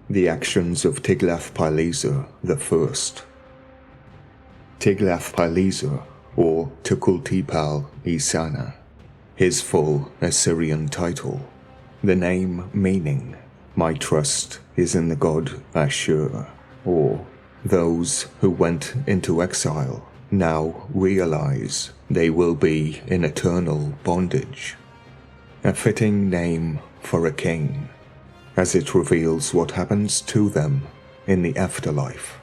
The actions of Tiglath Pileser I. Tiglath Pileser, or Tukulti-pal-e-sana, his full Assyrian title, the name meaning, "My trust is in the god Ashur," or "Those who went into exile now realize they will be in eternal bondage." A fitting name for a king, as it reveals what happens to them in the afterlife.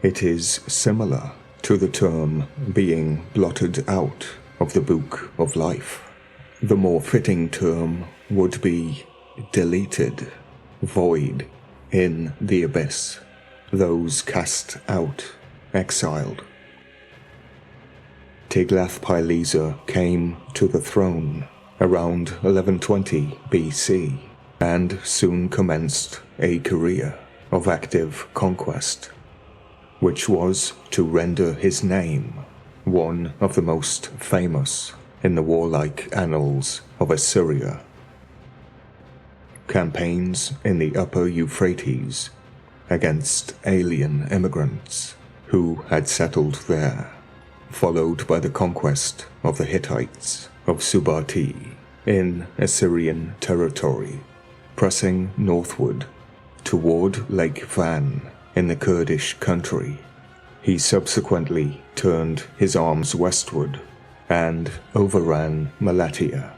It is similar to the term being blotted out of the book of life. The more fitting term would be deleted, void, in the abyss, those cast out, exiled. Tiglath-Pileser came to the throne around 1120 BC and soon commenced a career of active conquest, which was to render his name one of the most famous in the warlike annals of Assyria. Campaigns in the upper Euphrates against alien immigrants who had settled there, followed by the conquest of the Hittites of Subati in Assyrian territory, pressing northward toward Lake Van in the Kurdish country. He subsequently turned his arms westward and overran Malatia.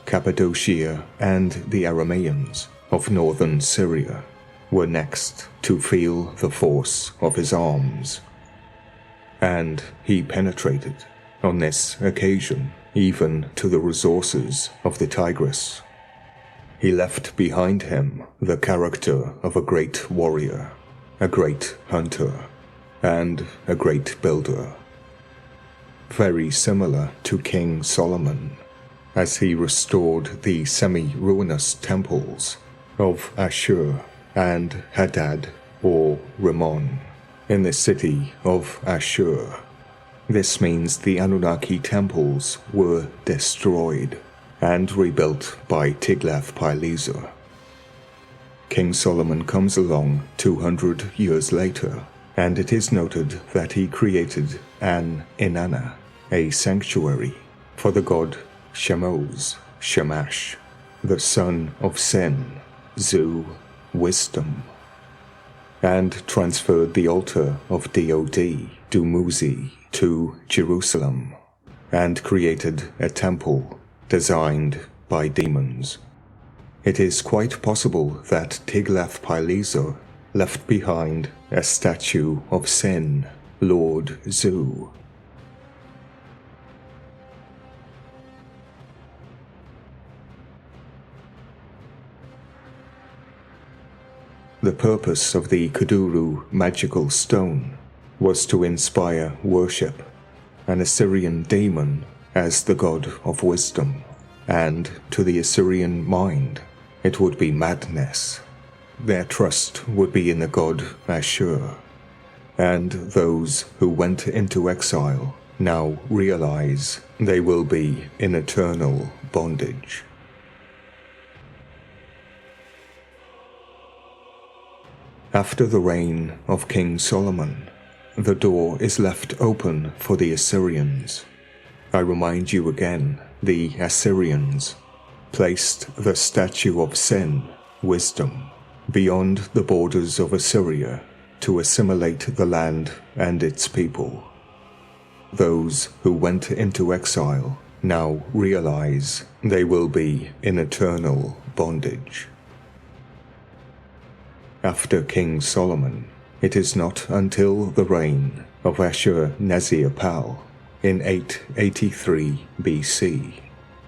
Cappadocia and the Aramaeans of northern Syria were next to feel the force of his arms, and he penetrated, on this occasion, even to the resources of the Tigris. He left behind him the character of a great warrior, a great hunter, and a great builder, very similar to King Solomon, as he restored the semi-ruinous temples of Ashur and Hadad or Rimmon in the city of Ashur. This means the Anunnaki Temples were destroyed and rebuilt by Tiglath-Pileser. King Solomon comes along 200 years later, and it is noted that he created an Inanna, a sanctuary, for the god Shamash, the son of Sin, Zu, wisdom, and transferred the altar of Dod, Dumuzi, to Jerusalem, and created a temple designed by demons. It is quite possible that Tiglath-Pileser left behind a statue of Sin, Lord Zu. The purpose of the Kaduru magical stone was to inspire worship, an Assyrian demon as the god of wisdom, and to the Assyrian mind it would be madness. Their trust would be in the god Ashur, and those who went into exile now realize they will be in eternal bondage. After the reign of King Solomon, the door is left open for the Assyrians. I remind you again, the Assyrians placed the statue of Sin, wisdom, beyond the borders of Assyria to assimilate the land and its people. Those who went into exile now realize they will be in eternal bondage. After King Solomon, it is not until the reign of Ashur-nazir-pal in 883 BC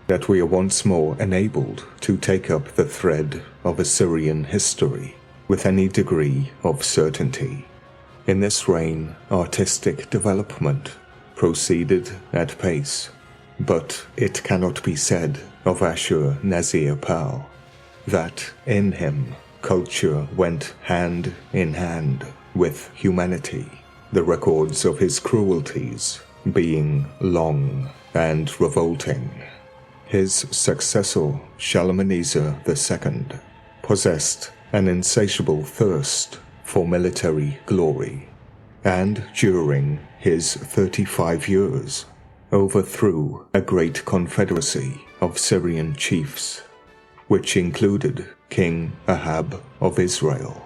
that we are once more enabled to take up the thread of Assyrian history with any degree of certainty. In this reign, artistic development proceeded at pace, but it cannot be said of Ashur-nazir-pal that in him culture went hand in hand with humanity, the records of his cruelties being long and revolting. His successor, Shalomar II, possessed an insatiable thirst for military glory, and during his 35 years, overthrew a great confederacy of Syrian chiefs, which included King Ahab of Israel.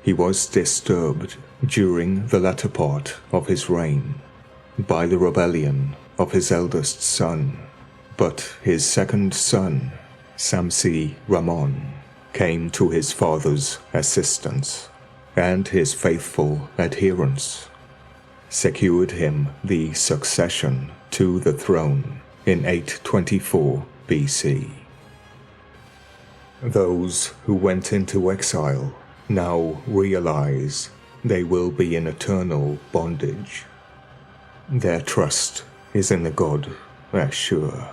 He was disturbed during the latter part of his reign by the rebellion of his eldest son, but his second son, Samsi Ramon, came to his father's assistance, and his faithful adherence secured him the succession to the throne in 824 BC. Those who went into exile now realize they will be in eternal bondage. Their trust is in the god Ashur.